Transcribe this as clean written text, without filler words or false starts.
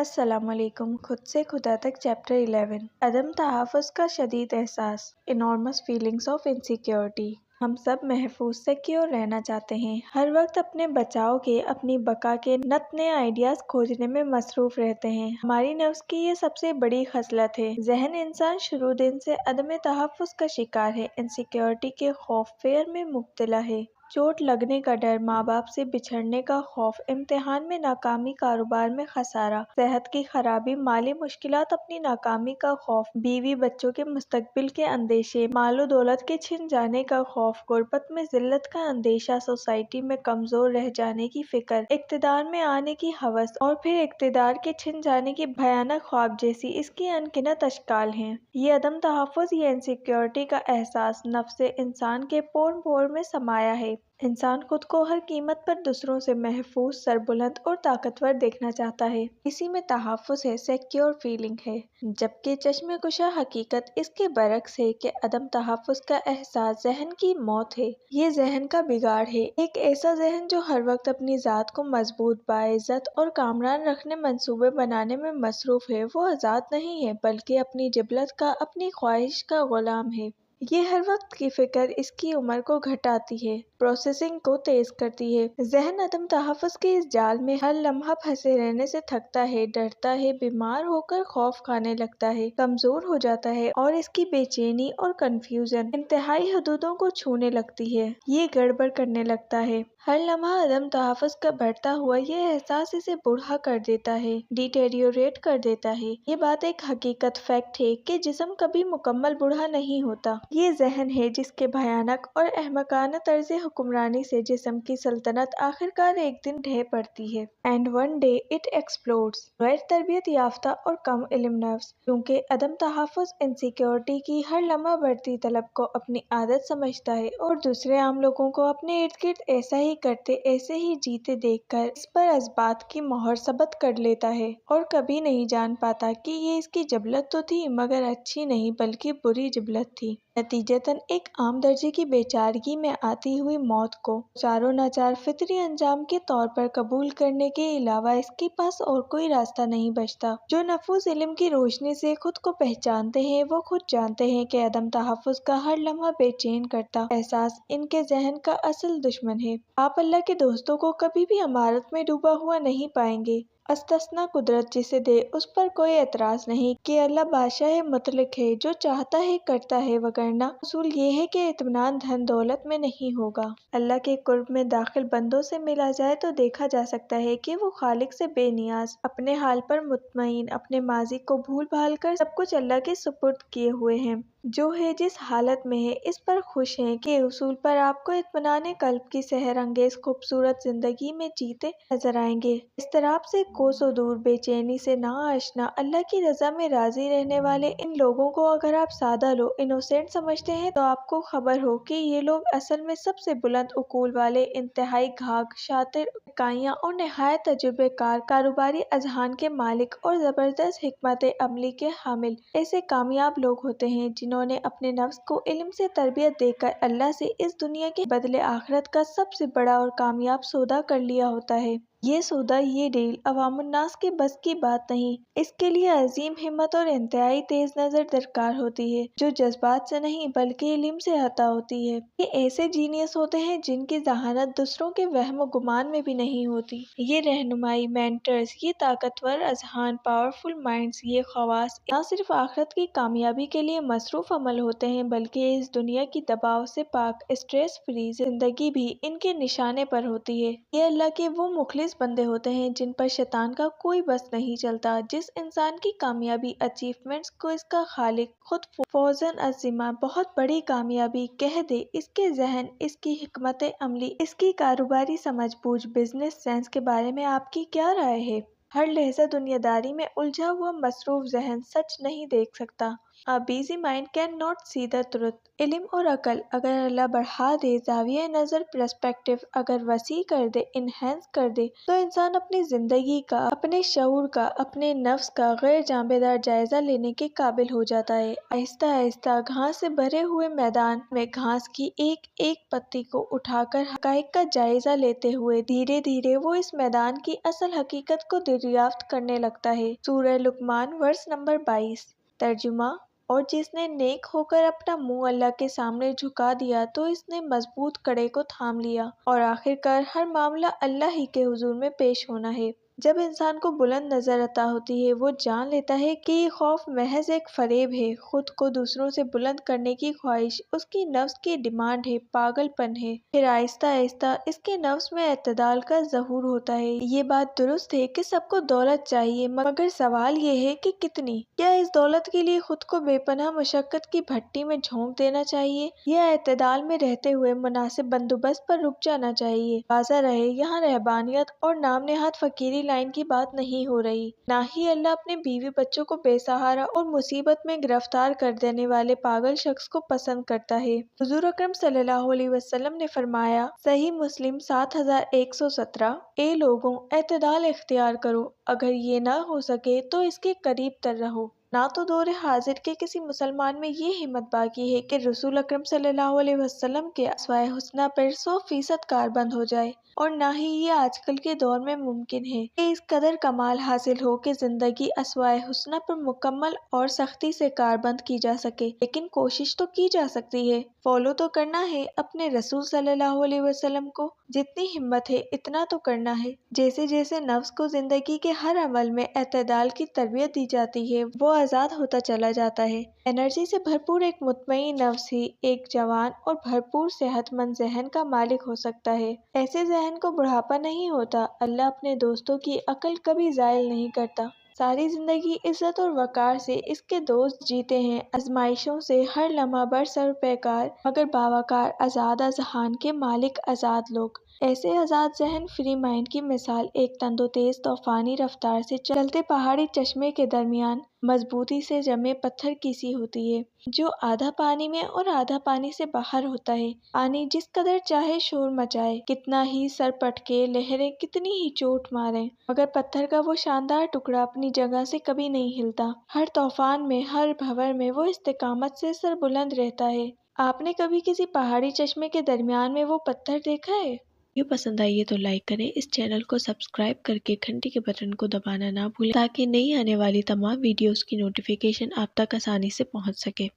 السلام علیکم۔ خود سے خدا تک چیپٹر 11 عدم تحفظ کا شدید احساس انارمس فیلنگس آف انسیکیورٹی۔ ہم سب محفوظ سیکیور رہنا چاہتے ہیں، ہر وقت اپنے بچاؤ کے، اپنی بقا کے نت نئے آئیڈیاز کھوجنے میں مصروف رہتے ہیں۔ ہماری نفس کی یہ سب سے بڑی خصلت ہے۔ ذہن انسان شروع دن سے عدم تحفظ کا شکار ہے، انسیکیورٹی کے خوف، فیئر میں مبتلا ہے۔ چوٹ لگنے کا ڈر، ماں باپ سے بچھڑنے کا خوف، امتحان میں ناکامی، کاروبار میں خسارہ، صحت کی خرابی، مالی مشکلات، اپنی ناکامی کا خوف، بیوی بچوں کے مستقبل کے اندیشے، مال و دولت کے چھن جانے کا خوف، غربت میں ذلت کا اندیشہ، سوسائٹی میں کمزور رہ جانے کی فکر، اقتدار میں آنے کی ہوس اور پھر اقتدار کے چھن جانے کی بھیانک خواب جیسی اس کی انگنت اشکال ہیں۔ یہ عدم تحفظ، یہ انسیکیورٹی کا احساس نفس انسان کے پور پور میں سمایا ہے۔ انسان خود کو ہر قیمت پر دوسروں سے محفوظ، سربلند اور طاقتور دیکھنا چاہتا ہے۔ اسی میں تحفظ ہے، سیکیور فیلنگ ہے، جبکہ چشم کشا حقیقت اس کے برعکس ہے کہ عدم تحفظ کا احساس ذہن کی موت ہے۔ یہ ذہن کا بگاڑ ہے۔ ایک ایسا ذہن جو ہر وقت اپنی ذات کو مضبوط، باعزت اور کامران رکھنے منصوبے بنانے میں مصروف ہے، وہ آزاد نہیں ہے بلکہ اپنی جبلت کا، اپنی خواہش کا غلام ہے۔ یہ ہر وقت کی فکر اس کی عمر کو گھٹاتی ہے، پروسیسنگ کو تیز کرتی ہے۔ ذہن عدم تحفظ کے اس جال میں ہر لمحہ پھنسے رہنے سے تھکتا ہے، ڈرتا ہے، بیمار ہو کر خوف کھانے لگتا ہے، کمزور ہو جاتا ہے اور اس کی بے چینی اور کنفیوژن انتہائی حدودوں کو چھونے لگتی ہے۔ یہ گڑبڑ کرنے لگتا ہے۔ ہر لمحہ عدم تحفظ کا بڑھتا ہوا یہ احساس اسے بوڑھا کر دیتا ہے، ڈیٹیریوریٹ کر دیتا ہے۔ یہ بات ایک حقیقت، فیکٹ ہے کہ جسم کبھی مکمل بوڑھا نہیں ہوتا۔ یہ ذہن ہے جس کے بھیانک اور احمقانہ طرز حکمرانی سے جسم کی سلطنت آخرکار ایک دن ڈھہ پڑتی ہے۔ And one day it explodes. غیر تربیت یافتہ اور کم علم نفس کیونکہ عدم تحفظ انسیکیورٹی کی ہر لمحہ بڑھتی طلب کو اپنی عادت سمجھتا ہے اور دوسرے عام لوگوں کو اپنے ارد گرد ایسا ہی کرتے، ایسے ہی جیتے دیکھ کر اس پر اثبات کی مہر ثبت کر لیتا ہے اور کبھی نہیں جان پاتا کہ یہ اس کی جبلت تو تھی، مگر اچھی نہیں بلکہ بری جبلت تھی۔ نتیجتاً ایک عام درجے کی بے چارگی میں آتی ہوئی موت کو چاروں ناچار فطری انجام کے طور پر قبول کرنے کے علاوہ اس کے پاس اور کوئی راستہ نہیں بچتا۔ جو نفوذ علم کی روشنی سے خود کو پہچانتے ہیں وہ خود جانتے ہیں کہ عدم تحفظ کا ہر لمحہ بے چین کرتا احساس ان کے ذہن کا اصل دشمن ہے۔ آپ اللہ کے دوستوں کو کبھی بھی عمارت میں ڈوبا ہوا نہیں پائیں گے، استثنا قدرت جسے دے اس پر کوئی اعتراض نہیں کہ اللہ بادشاہ مطلق ہے، جو چاہتا ہے کرتا ہے، وگرنہ اصول یہ ہے کہ اطمینان دھن دولت میں نہیں ہوگا۔ اللہ کے قرب میں داخل بندوں سے ملا جائے تو دیکھا جا سکتا ہے کہ وہ خالق سے بے نیاز، اپنے حال پر مطمئن، اپنے ماضی کو بھول بھال کر سب کچھ اللہ کے سپرد کیے ہوئے ہیں۔ جو ہے جس حالت میں ہے اس پر خوش ہیں کہ اصول پر آپ کو اطمینان قلب کی سحر انگیز خوبصورت زندگی میں جیتے نظر آئیں گے۔ اضطراب سے کوسوں دور، بے چینی سے ناآشنا، اللہ کی رضا میں راضی رہنے والے ان لوگوں کو اگر آپ سادہ لو، انوسینٹ سمجھتے ہیں تو آپ کو خبر ہو کہ یہ لوگ اصل میں سب سے بلند عقول والے، انتہائی گھاگ، شاطر اکائیاں اور نہایت تجربہ کار کاروباری اذہان کے مالک اور زبردست حکمت عملی کے حامل ایسے کامیاب لوگ ہوتے ہیں جنہوں نے اپنے نفس کو علم سے تربیت دے کر اللہ سے اس دنیا کے بدلے آخرت کا سب سے بڑا اور کامیاب سودا کر لیا ہوتا ہے۔ یہ سودا، یہ ڈیل عوام الناس کے بس کی بات نہیں۔ اس کے لیے عظیم ہمت اور انتہائی تیز نظر درکار ہوتی ہے، جو جذبات سے نہیں بلکہ علم سے عطا ہوتی ہے۔ یہ ایسے جینیس ہوتے ہیں جن کی ذہانت دوسروں کے وہم و گمان میں بھی نہیں ہوتی۔ یہ رہنمائی، مینٹرز، یہ طاقتور اذہان، پاورفل مائنڈز، یہ خواص نہ صرف آخرت کی کامیابی کے لیے مصروف عمل ہوتے ہیں بلکہ اس دنیا کی دباؤ سے پاک، اسٹریس فری زندگی بھی ان کے نشانے پر ہوتی ہے۔ یہ اللہ کے وہ مخلص بندے ہوتے ہیں جن پر شیطان کا کوئی بس نہیں چلتا۔ جس انسان کی کامیابی، اچیومنٹس کو اس کا خالق خود فوزاً عظیماً، بہت بڑی کامیابی کہہ دے، اس کے ذہن، اس کی حکمت عملی، اس کی کاروباری سمجھ بوجھ، بزنس سینس کے بارے میں آپ کی کیا رائے ہے؟ ہر لحظہ دنیا داری میں الجھا ہوا مصروف ذہن سچ نہیں دیکھ سکتا۔ A busy mind cannot see the truth. علم اور عقل اگر اللہ بڑھا دے، زاویہ نظر پرسپیکٹو اگر وسیع کر دے، انہینس کر دے، تو انسان اپنی زندگی کا، اپنے شعور کا، اپنے نفس کا غیر جانبدار جائزہ لینے کے قابل ہو جاتا ہے۔ آہستہ آہستہ گھاس سے بھرے ہوئے میدان میں گھاس کی ایک ایک پتی کو اٹھا کر حقائق کا جائزہ لیتے ہوئے دھیرے دھیرے وہ اس میدان کی اصل حقیقت کو دریافت کرنے لگتا ہے۔ سورہ لقمان ورس نمبر 22۔ ترجمہ: اور جس نے نیک ہو کر اپنا منہ اللہ کے سامنے جھکا دیا تو اس نے مضبوط کڑے کو تھام لیا، اور آخر کار ہر معاملہ اللہ ہی کے حضور میں پیش ہونا ہے۔ جب انسان کو بلند نظر عطا ہوتی ہے، وہ جان لیتا ہے کہ یہ خوف محض ایک فریب ہے، خود کو دوسروں سے بلند کرنے کی خواہش اس کی نفس کی ڈیمانڈ ہے، پاگل پن ہے۔ پھر آہستہ آہستہ اس کے نفس میں اعتدال کا ظہور ہوتا ہے۔ یہ بات درست ہے کہ سب کو دولت چاہیے، مگر سوال یہ ہے کہ کتنی؟ کیا اس دولت کے لیے خود کو بے پناہ مشقت کی بھٹی میں جھونک دینا چاہیے، یا اعتدال میں رہتے ہوئے مناسب بندوبست پر رک جانا چاہیے؟ واضح رہے، یہاں رہبانیت اور نام نہاد فقیری لائن کی بات نہیں ہو رہی، نہ ہی اللہ اپنے بیوی بچوں کو بے سہارا اور مصیبت میں گرفتار کر دینے والے پاگل شخص کو پسند کرتا ہے۔ حضور اکرم صلی اللہ علیہ وسلم نے فرمایا، صحیح مسلم 7117، اے لوگوں، اعتدال اختیار کرو، اگر یہ نہ ہو سکے تو اس کے قریب تر رہو۔ نہ تو دور حاضر کے کسی مسلمان میں یہ ہمت باقی ہے کہ رسول اکرم صلی اللہ علیہ وسلم کے اسوۂ حسنہ پر 100% کاربند ہو جائے، اور نہ ہی یہ آج کل کے دور میں ممکن ہے کہ اس قدر کمال حاصل ہو کہ زندگی اسوۂ حسنہ پر مکمل اور سختی سے کاربند کی جا سکے، لیکن کوشش تو کی جا سکتی ہے۔ فالو تو کرنا ہے اپنے رسول صلی اللہ علیہ وسلم کو، جتنی ہمت ہے اتنا تو کرنا ہے۔ جیسے جیسے نفس کو زندگی کے ہر عمل میں اعتدال کی تربیت دی جاتی ہے، وہ آزاد ہوتا چلا جاتا ہے۔ انرجی سے بھرپور ایک مطمئن نفس ہی ایک جوان اور بھرپور صحت مند ذہن کا مالک ہو سکتا ہے۔ ایسے ذہن کو بڑھاپا نہیں ہوتا۔ اللہ اپنے دوستوں کی عقل کبھی ذائل نہیں کرتا۔ ساری زندگی عزت اور وقار سے اس کے دوست جیتے ہیں، آزمائشوں سے ہر لمحہ برسر پیکار، مگر باوقار آزاد اذہان کے مالک آزاد لوگ۔ ایسے آزاد ذہن فری مائنڈ کی مثال ایک تند و تیز طوفانی رفتار سے چلتے پہاڑی چشمے کے درمیان مضبوطی سے جمے پتھر کی سی ہوتی ہے، جو آدھا پانی میں اور آدھا پانی سے باہر ہوتا ہے۔ پانی جس قدر چاہے شور مچائے، کتنا ہی سر پٹکے، لہریں کتنی ہی چوٹ ماریں، مگر پتھر کا وہ شاندار ٹکڑا اپنی جگہ سے کبھی نہیں ہلتا۔ ہر طوفان میں، ہر بھنور میں وہ استقامت سے سر بلند رہتا ہے۔ آپ نے کبھی کسی پہاڑی چشمے کے درمیان میں وہ پتھر دیکھا ہے؟ ویڈیو پسند آئی ہے تو لائک کریں، اس چینل کو سبسکرائب کرکے گھنٹی کے بٹن کو دبانا نہ بھولیں تاکہ نئی آنے والی تمام ویڈیوز کی نوٹیفیکیشن آپ تک آسانی سے پہنچ سکے۔